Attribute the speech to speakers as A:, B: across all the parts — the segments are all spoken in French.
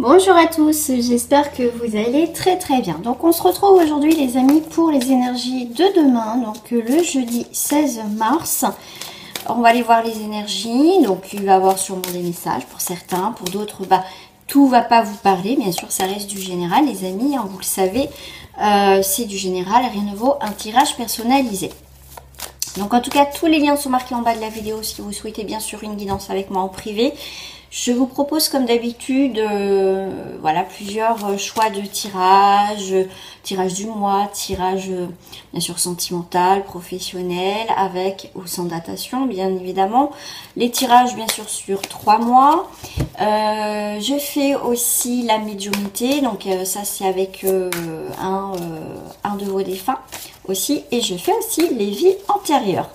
A: Bonjour à tous, j'espère que vous allez très bien. Donc on se retrouve aujourd'hui les amis pour les énergies de demain, donc le jeudi 16 mars. On va aller voir les énergies, donc il va y avoir sûrement des messages pour certains, pour d'autres tout va pas vous parler, bien sûr ça reste du général les amis, hein, vous le savez, c'est du général, rien ne vaut un tirage personnalisé. Donc en tout cas tous les liens sont marqués en bas de la vidéo si vous souhaitez bien sûr une guidance avec moi en privé. Je vous propose comme d'habitude voilà, plusieurs choix de tirage, tirage du mois, tirage bien sûr sentimental, professionnel, avec ou sans datation bien évidemment. Les tirages bien sûr sur 3 mois. Je fais aussi la médiumnité, donc ça c'est avec un de vos défunts aussi. Et je fais aussi les vies antérieures.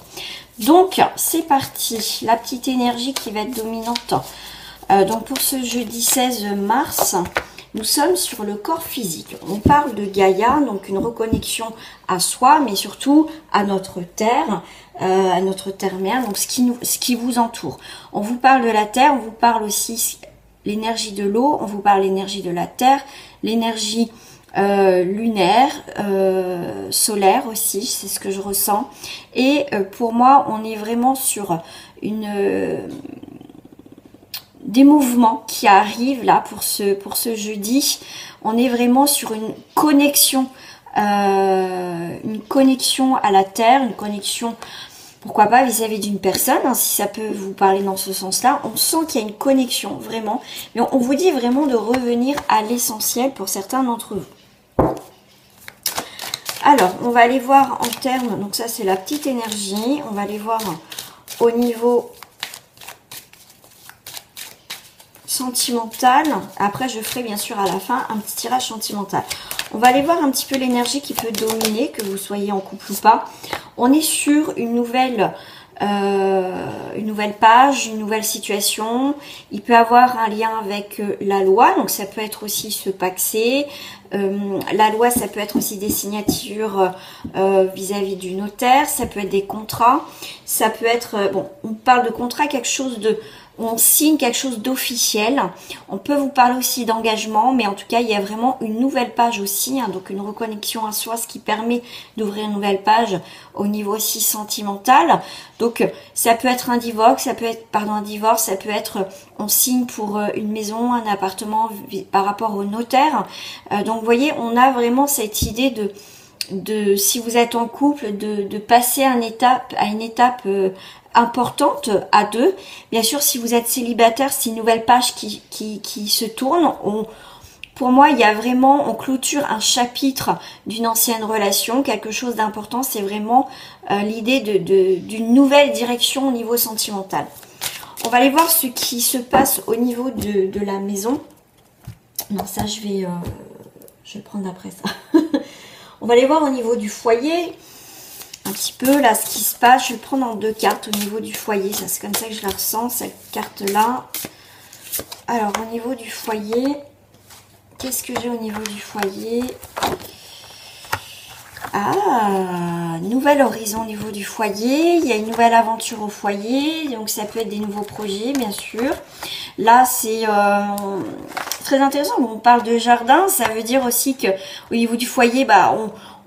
A: Donc c'est parti, la petite énergie qui va être dominante. Donc pour ce jeudi 16 mars, nous sommes sur le corps physique. On parle de Gaïa, donc une reconnexion à soi, mais surtout à notre terre mère, donc ce qui vous entoure. On vous parle de la terre, on vous parle aussi l'énergie de l'eau, on vous parle l'énergie de la terre, l'énergie lunaire, solaire aussi, c'est ce que je ressens. Et pour moi, on est vraiment sur des mouvements qui arrivent là pour ce jeudi. On est vraiment sur une connexion à la terre, une connexion pourquoi pas vis-à-vis d'une personne, hein, si ça peut vous parler dans ce sens-là. On sent qu'il y a une connexion vraiment, mais on vous dit vraiment de revenir à l'essentiel pour certains d'entre vous. Alors, on va aller voir en termes, donc ça c'est la petite énergie, on va aller voir au niveau sentimental. Après je ferai bien sûr à la fin un petit tirage sentimental. On va aller voir un petit peu l'énergie qui peut dominer, que vous soyez en couple ou pas. On est sur une nouvelle page, une nouvelle situation. Il peut avoir un lien avec la loi, donc ça peut être aussi se paxer. La loi, ça peut être aussi des signatures vis-à-vis du notaire, ça peut être des contrats, ça peut être, bon, on parle de contrat, quelque chose de, on signe quelque chose d'officiel. On peut vous parler aussi d'engagement, mais en tout cas, il y a vraiment une nouvelle page aussi, hein, donc une reconnexion à soi, ce qui permet d'ouvrir une nouvelle page au niveau aussi sentimental. Donc, ça peut être un divorce, ça peut être, pardon, un divorce, ça peut être, on signe pour une maison, un appartement par rapport au notaire. Donc, vous voyez, on a vraiment cette idée de si vous êtes en couple, de passer à une étape importante à deux. Bien sûr, si vous êtes célibataire, c'est une nouvelle page qui se tourne. Pour moi, il y a vraiment, on clôture un chapitre d'une ancienne relation, quelque chose d'important. C'est vraiment l'idée d'une nouvelle direction au niveau sentimental. On va aller voir ce qui se passe au niveau de la maison. Non, ça, je vais le prendre après ça. On va aller voir au niveau du foyer. Un petit peu là ce qui se passe. Je vais prendre en deux cartes au niveau du foyer. Ça c'est comme ça que je la ressens, cette carte là. Alors au niveau du foyer, qu'est-ce que j'ai au niveau du foyer? Ah, nouvel horizon au niveau du foyer. Il y a une nouvelle aventure au foyer. Donc ça peut être des nouveaux projets bien sûr. Là c'est très intéressant. On parle de jardin. Ça veut dire aussi que au niveau du foyer,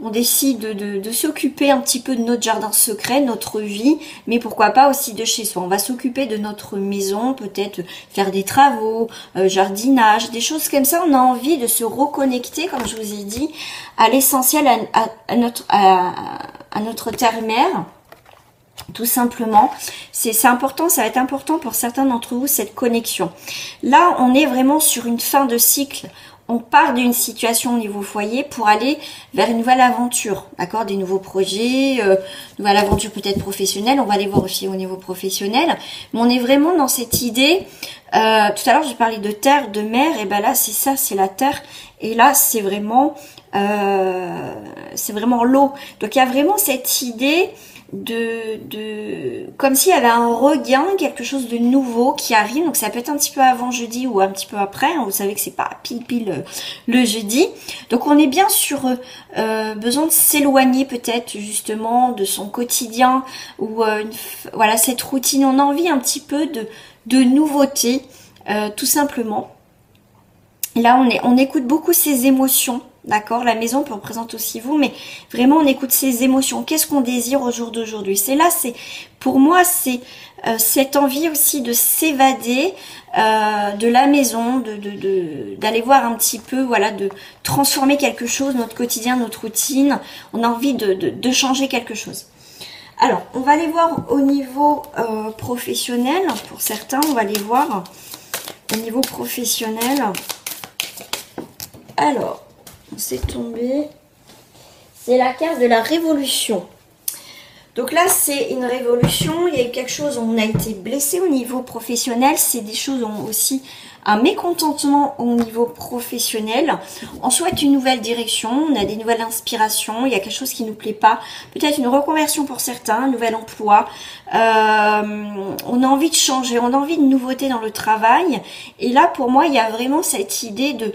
A: on décide de s'occuper un petit peu de notre jardin secret, notre vie, mais pourquoi pas aussi de chez soi. On va s'occuper de notre maison, peut-être faire des travaux, jardinage, des choses comme ça. On a envie de se reconnecter, comme je vous ai dit, à l'essentiel, à notre terre-mère. Tout simplement, c'est important, ça va être important pour certains d'entre vous, cette connexion. Là, on est vraiment sur une fin de cycle. On part d'une situation au niveau foyer pour aller vers une nouvelle aventure, d'accord? Des nouveaux projets, nouvelle aventure peut-être professionnelle. On va aller voir aussi au niveau professionnel. Mais on est vraiment dans cette idée. Tout à l'heure, j'ai parlé de terre, de mer. Et ben là, c'est ça, c'est la terre. Et là, c'est vraiment l'eau. Donc, il y a vraiment cette idée comme s'il y avait un regain, quelque chose de nouveau qui arrive. Donc ça peut être un petit peu avant jeudi ou un petit peu après, hein. Vous savez que c'est pas pile le jeudi. Donc on est bien sur besoin de s'éloigner peut-être justement de son quotidien ou voilà, cette routine. On a envie un petit peu de nouveauté, tout simplement. Là, on écoute beaucoup ses émotions, d'accord? La maison peut représenter aussi vous, mais vraiment, on écoute ses émotions. Qu'est-ce qu'on désire au jour d'aujourd'hui? C'est là, pour moi, c'est cette envie aussi de s'évader de la maison, d'aller voir un petit peu, voilà, de transformer quelque chose, notre quotidien, notre routine. On a envie de changer quelque chose. Alors, on va aller voir au niveau professionnel. Pour certains, on va aller voir au niveau professionnel. Alors, on s'est tombé. C'est la carte de la révolution. Donc là, c'est une révolution. Il y a eu quelque chose, on a été blessé au niveau professionnel. C'est des choses aussi un mécontentement au niveau professionnel. On souhaite une nouvelle direction, on a des nouvelles inspirations. Il y a quelque chose qui ne nous plaît pas. Peut-être une reconversion pour certains, un nouvel emploi. On a envie de changer, on a envie de nouveautés dans le travail. Et là, pour moi, il y a vraiment cette idée de...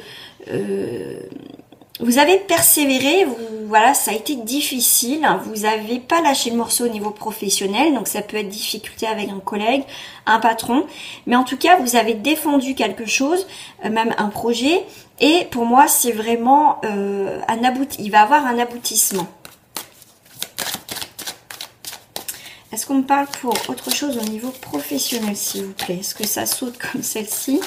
A: vous avez persévéré, voilà, ça a été difficile, vous n'avez pas lâché le morceau au niveau professionnel, donc ça peut être difficulté avec un collègue, un patron, mais en tout cas, vous avez défendu quelque chose, même un projet, et pour moi, c'est vraiment il va avoir un aboutissement. Est-ce qu'on me parle pour autre chose au niveau professionnel, s'il vous plaît? Est-ce que ça saute comme celle-ci?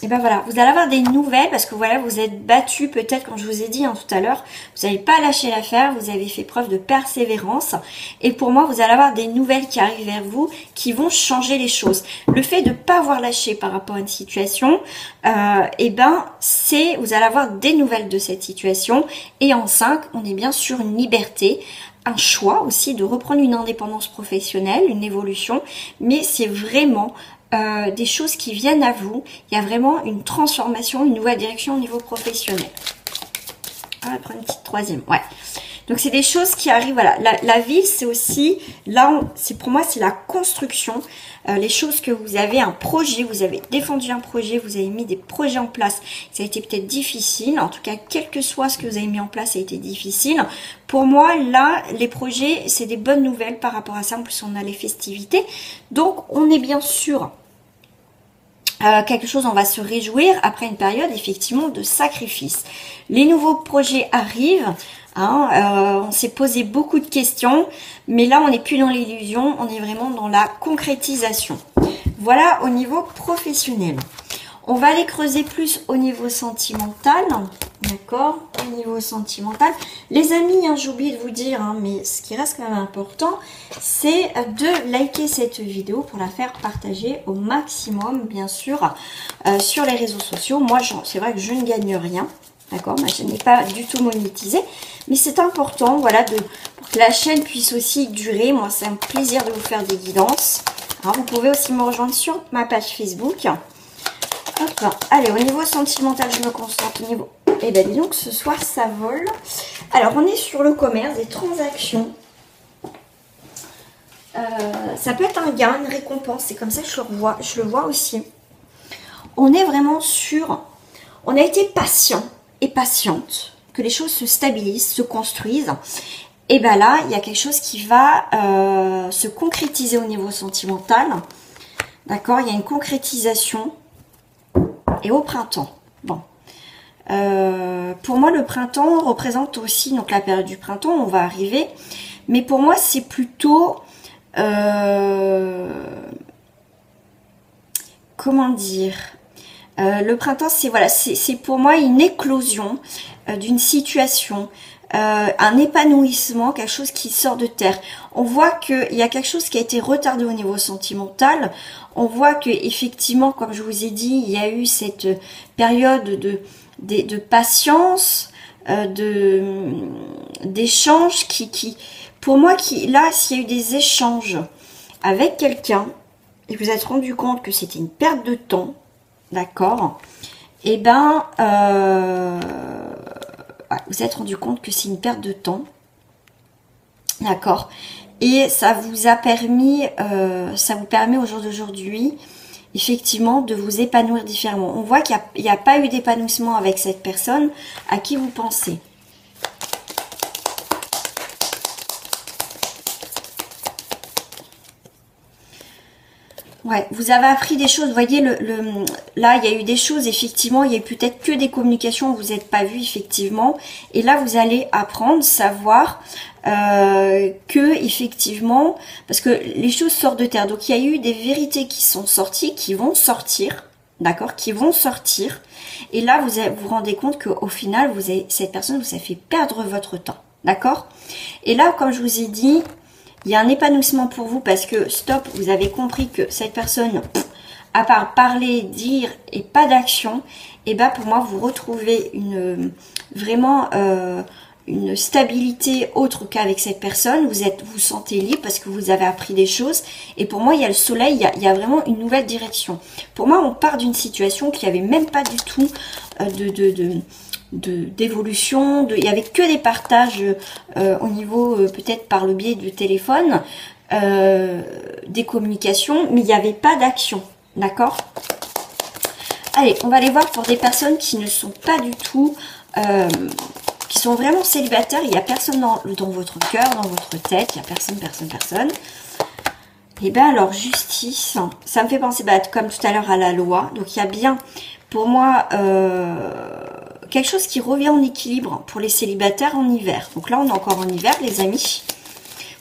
A: Et ben voilà, vous allez avoir des nouvelles parce que voilà, vous êtes battu peut-être, comme je vous ai dit tout à l'heure, vous n'avez pas lâché l'affaire, vous avez fait preuve de persévérance. Et pour moi, vous allez avoir des nouvelles qui arrivent vers vous qui vont changer les choses. Le fait de ne pas avoir lâché par rapport à une situation, et ben vous allez avoir des nouvelles de cette situation. Et en 5, on est bien sur une liberté, un choix aussi de reprendre une indépendance professionnelle, une évolution, mais c'est vraiment... des choses qui viennent à vous. Il y a vraiment une transformation, une nouvelle direction au niveau professionnel. On va prendre une petite troisième. Ouais. Donc, c'est des choses qui arrivent. Voilà. La vie, c'est aussi... Là, pour moi, c'est la construction. Les choses que vous avez, un projet, vous avez défendu un projet, vous avez mis des projets en place. Ça a été peut-être difficile. En tout cas, quel que soit ce que vous avez mis en place, ça a été difficile. Pour moi, là, les projets, c'est des bonnes nouvelles par rapport à ça. En plus, on a les festivités. Donc, on est bien sûr... quelque chose, on va se réjouir après une période effectivement de sacrifice. Les nouveaux projets arrivent, on s'est posé beaucoup de questions, mais là on n'est plus dans l'illusion, on est vraiment dans la concrétisation. Voilà au niveau professionnel. On va aller creuser plus au niveau sentimental, d'accord? Au niveau sentimental. Les amis, j'ai oublié de vous dire, mais ce qui reste quand même important, c'est de liker cette vidéo pour la faire partager au maximum, bien sûr, sur les réseaux sociaux. Moi, c'est vrai que je ne gagne rien, d'accord? Ma chaîne n'est pas du tout monétisée, mais c'est important, voilà, pour que la chaîne puisse aussi durer. Moi, c'est un plaisir de vous faire des guidances. Alors, vous pouvez aussi me rejoindre sur ma page Facebook. Hop, allez, au niveau sentimental, je me concentre au niveau... Eh bien, dis donc, ce soir, ça vole. Alors, on est sur le commerce, des transactions. Ça peut être un gain, une récompense. C'est comme ça que je le vois aussi. On est vraiment sur... On a été patient et patiente, que les choses se stabilisent, se construisent. Et bien là, il y a quelque chose qui va se concrétiser au niveau sentimental. D'accord? Il y a une concrétisation. Et au printemps, bon, pour moi le printemps représente aussi donc la période du printemps, on va arriver, mais pour moi c'est plutôt, comment dire, le printemps c'est voilà, c'est pour moi une éclosion d'une situation, un épanouissement, quelque chose qui sort de terre. On voit qu'il y a quelque chose qui a été retardé au niveau sentimental. On voit que effectivement, comme je vous ai dit, il y a eu cette période de patience, d'échange qui, pour moi, là, s'il y a eu des échanges avec quelqu'un et vous êtes rendu compte que c'était une perte de temps, d'accord, et ben vous êtes rendu compte que c'est une perte de temps, d'accord, et ça vous a permis, ça vous permet au jour d'aujourd'hui, effectivement, de vous épanouir différemment. On voit qu'il n'y a pas eu d'épanouissement avec cette personne à qui vous pensez. Ouais, vous avez appris des choses. Vous voyez, là, il y a eu des choses, effectivement. Il y a eu peut-être que des communications où vous n'êtes pas vu, effectivement. Et là, vous allez apprendre, savoir que, effectivement, parce que les choses sortent de terre. Donc, il y a eu des vérités qui sont sorties, qui vont sortir. D'accord, qui vont sortir. Et là, vous vous rendez compte qu'au final, cette personne vous a fait perdre votre temps. D'accord? Et là, comme je vous ai dit, il y a un épanouissement pour vous parce que, stop, vous avez compris que cette personne, à part parler, dire et pas d'action, et ben pour moi, vous retrouvez vraiment une stabilité autre qu'avec cette personne. Vous sentez libre parce que vous avez appris des choses. Et pour moi, il y a le soleil, il y a vraiment une nouvelle direction. Pour moi, on part d'une situation qui avait même pas du tout d'évolution, il y avait que des partages au niveau peut-être par le biais du téléphone, des communications, mais il n'y avait pas d'action, d'accord? Allez, on va aller voir pour des personnes qui ne sont pas du tout, qui sont vraiment célibataires. Il n'y a personne dans votre cœur, dans votre tête, il n'y a personne. Et bien alors, justice, ça me fait penser, comme tout à l'heure, à la loi. Donc il y a bien, pour moi, quelque chose qui revient en équilibre pour les célibataires en hiver. Donc là, on est encore en hiver, les amis.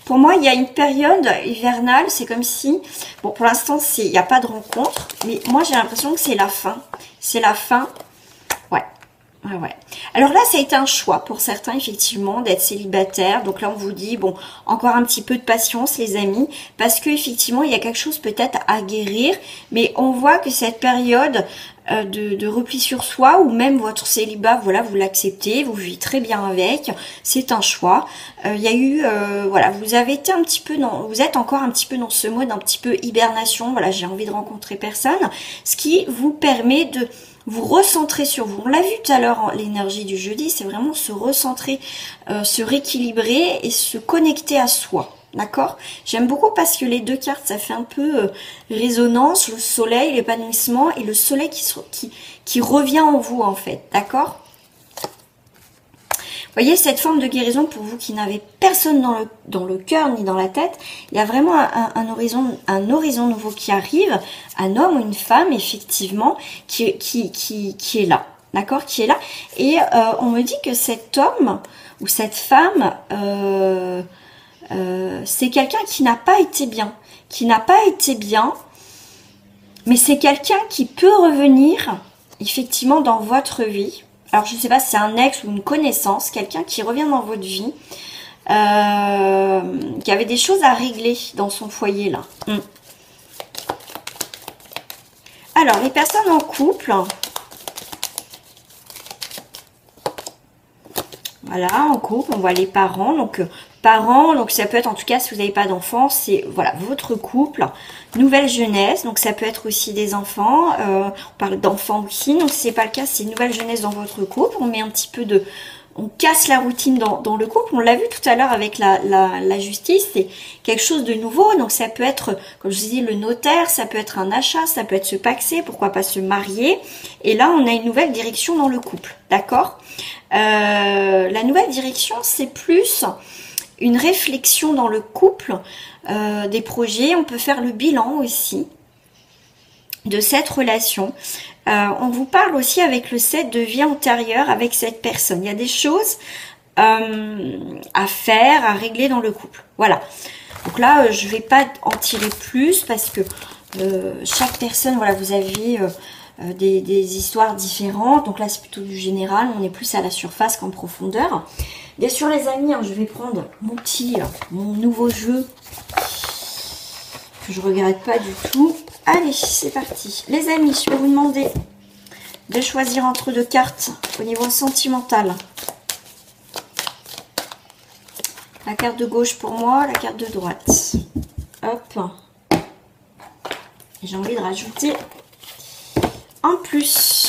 A: Pour moi, il y a une période hivernale, c'est comme si, bon, pour l'instant, il n'y a pas de rencontre, mais moi, j'ai l'impression que c'est la fin. C'est la fin. Ouais. Alors là, ça a été un choix pour certains, effectivement, d'être célibataire. Donc là, on vous dit, bon, encore un petit peu de patience, les amis, parce que effectivement, il y a quelque chose peut-être à guérir. Mais on voit que cette période de repli sur soi, ou même votre célibat, voilà, vous l'acceptez, vous vivez très bien avec, c'est un choix. Il y a eu, voilà, vous avez été un petit peu vous êtes encore un petit peu dans ce mode, un petit peu hibernation. Voilà, j'ai envie de rencontrer personne, ce qui vous permet de vous recentrer sur vous. On l'a vu tout à l'heure, l'énergie du jeudi, c'est vraiment se recentrer, se rééquilibrer et se connecter à soi. D'accord? J'aime beaucoup parce que les deux cartes, ça fait un peu résonance, le soleil, l'épanouissement et le soleil qui revient en vous, en fait. D'accord? Vous voyez, cette forme de guérison, pour vous qui n'avez personne dans le cœur ni dans la tête, il y a vraiment un horizon nouveau qui arrive, un homme ou une femme, effectivement, qui est là. D'accord? Qui est là. Et on me dit que cet homme ou cette femme, c'est quelqu'un qui n'a pas été bien. Mais c'est quelqu'un qui peut revenir, effectivement, dans votre vie. Alors, je ne sais pas si c'est un ex ou une connaissance, quelqu'un qui revient dans votre vie, qui avait des choses à régler dans son foyer, là. Alors, les personnes en couple, voilà, en couple, on voit les parents, donc ça peut être, en tout cas, si vous n'avez pas d'enfants, c'est, voilà, votre couple, nouvelle jeunesse, donc ça peut être aussi des enfants, on parle d'enfants aussi, donc si c'est pas le cas, c'est une nouvelle jeunesse dans votre couple, on met un petit peu on casse la routine dans le couple, on l'a vu tout à l'heure avec la justice, c'est quelque chose de nouveau, donc ça peut être, comme je vous dis, le notaire, ça peut être un achat, ça peut être se paxer, pourquoi pas se marier, et là, on a une nouvelle direction dans le couple, d'accord? La nouvelle direction, c'est plus une réflexion dans le couple, des projets. On peut faire le bilan aussi de cette relation. On vous parle aussi avec le 7 de vie antérieure avec cette personne. Il y a des choses à faire, à régler dans le couple. Voilà. Donc là, je ne vais pas en tirer plus parce que chaque personne, voilà, vous avez des histoires différentes. Donc là, c'est plutôt du général. On est plus à la surface qu'en profondeur. Bien sûr, les amis, je vais prendre mon nouveau jeu que je regrette pas du tout. Allez, c'est parti. Les amis, je vais vous demander de choisir entre deux cartes au niveau sentimental. La carte de gauche pour moi, la carte de droite. Hop. Et j'ai envie de rajouter en plus.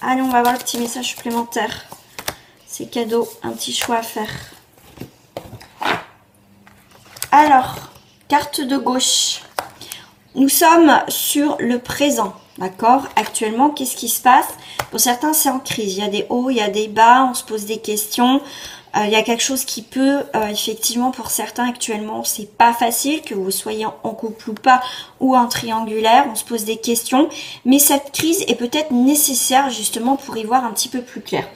A: Allez, on va voir le petit message supplémentaire. C'est cadeau, un petit choix à faire. Alors, carte de gauche. Nous sommes sur le présent, d'accord? Actuellement, qu'est-ce qui se passe? Pour certains, c'est en crise. Il y a des hauts, il y a des bas, on se pose des questions. Il y a quelque chose qui peut, effectivement, pour certains actuellement, c'est pas facile, que vous soyez en couple ou pas, ou en triangulaire, on se pose des questions. Mais cette crise est peut-être nécessaire, justement, pour y voir un petit peu plus clair.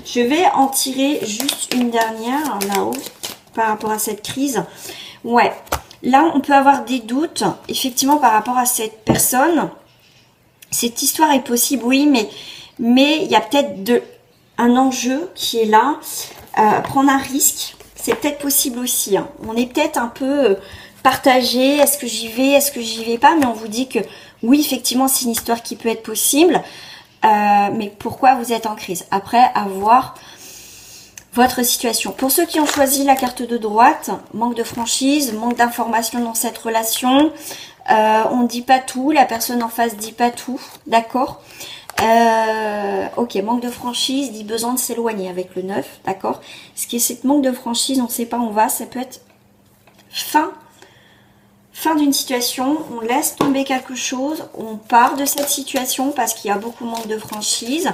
A: Je vais en tirer juste une dernière, là-haut, par rapport à cette crise. Ouais, là, on peut avoir des doutes, effectivement, par rapport à cette personne. Cette histoire est possible, oui, mais il y a peut-être un enjeu qui est là. Prendre un risque, c'est peut-être possible aussi. Hein. On est peut-être un peu partagé. Est-ce que j'y vais, est-ce que j'y vais pas? Mais on vous dit que oui, effectivement, c'est une histoire qui peut être possible. Mais pourquoi vous êtes en crise? Après, à voir votre situation. Pour ceux qui ont choisi la carte de droite, manque de franchise, manque d'informations dans cette relation. On ne dit pas tout, la personne en face dit pas tout, d'accord? Ok, manque de franchise, dit besoin de s'éloigner avec le 9, d'accord? Ce qui est cette manque de franchise, on ne sait pas où on va, ça peut être fin d'une situation, on laisse tomber quelque chose, on part de cette situation parce qu'il y a beaucoup de manque de franchise.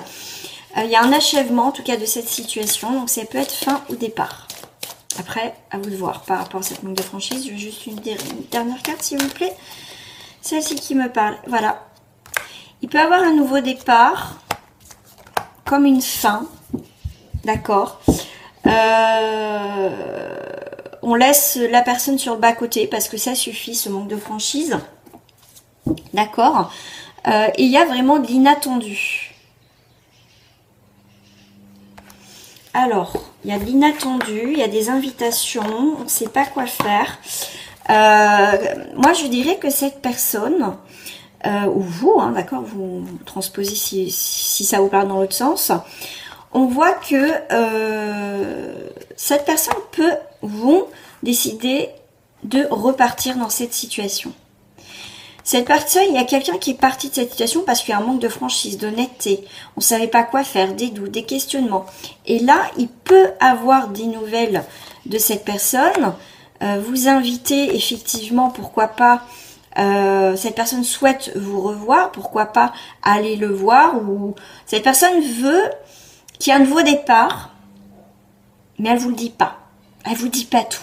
A: Il y a un achèvement en tout cas de cette situation, donc ça peut être fin ou départ. Après, à vous de voir par rapport à cette manque de franchise. Je veux juste une dernière carte s'il vous plaît. Celle-ci qui me parle, voilà. Il peut y avoir un nouveau départ, comme une fin, d'accord. On laisse la personne sur le bas-côté parce que ça suffit, ce manque de franchise, d'accord. Et il y a vraiment de l'inattendu. Alors, il y a de l'inattendu, il y a des invitations, on ne sait pas quoi faire. Moi, je dirais que cette personne... ou vous, hein, d'accord, vous transposez si ça vous parle dans l'autre sens. On voit que cette personne vont décider de repartir dans cette situation. Cette personne, il y a quelqu'un qui est parti de cette situation parce qu'il y a un manque de franchise, d'honnêteté. On ne savait pas quoi faire, des doutes, des questionnements. Et là, il peut avoir des nouvelles de cette personne. Vous inviter effectivement, pourquoi pas, cette personne souhaite vous revoir, pourquoi pas aller le voir, ou cette personne veut qu'il y ait un nouveau départ, mais elle vous le dit pas. Elle vous dit pas tout.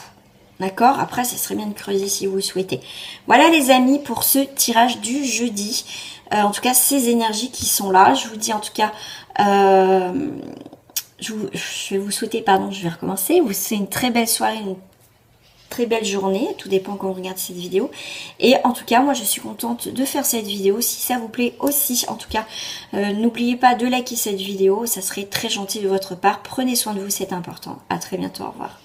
A: D'accord? Après, ce serait bien de creuser si vous le souhaitez. Voilà les amis pour ce tirage du jeudi. En tout cas, ces énergies qui sont là. Je vous dis en tout cas, je vais vous souhaiter, pardon, je vais recommencer. Vous souhaitez une très belle soirée, une très belle journée. Tout dépend quand on regarde cette vidéo. Et en tout cas, moi, je suis contente de faire cette vidéo. Si ça vous plaît aussi, en tout cas, n'oubliez pas de liker cette vidéo. Ça serait très gentil de votre part. Prenez soin de vous, c'est important. À très bientôt. Au revoir.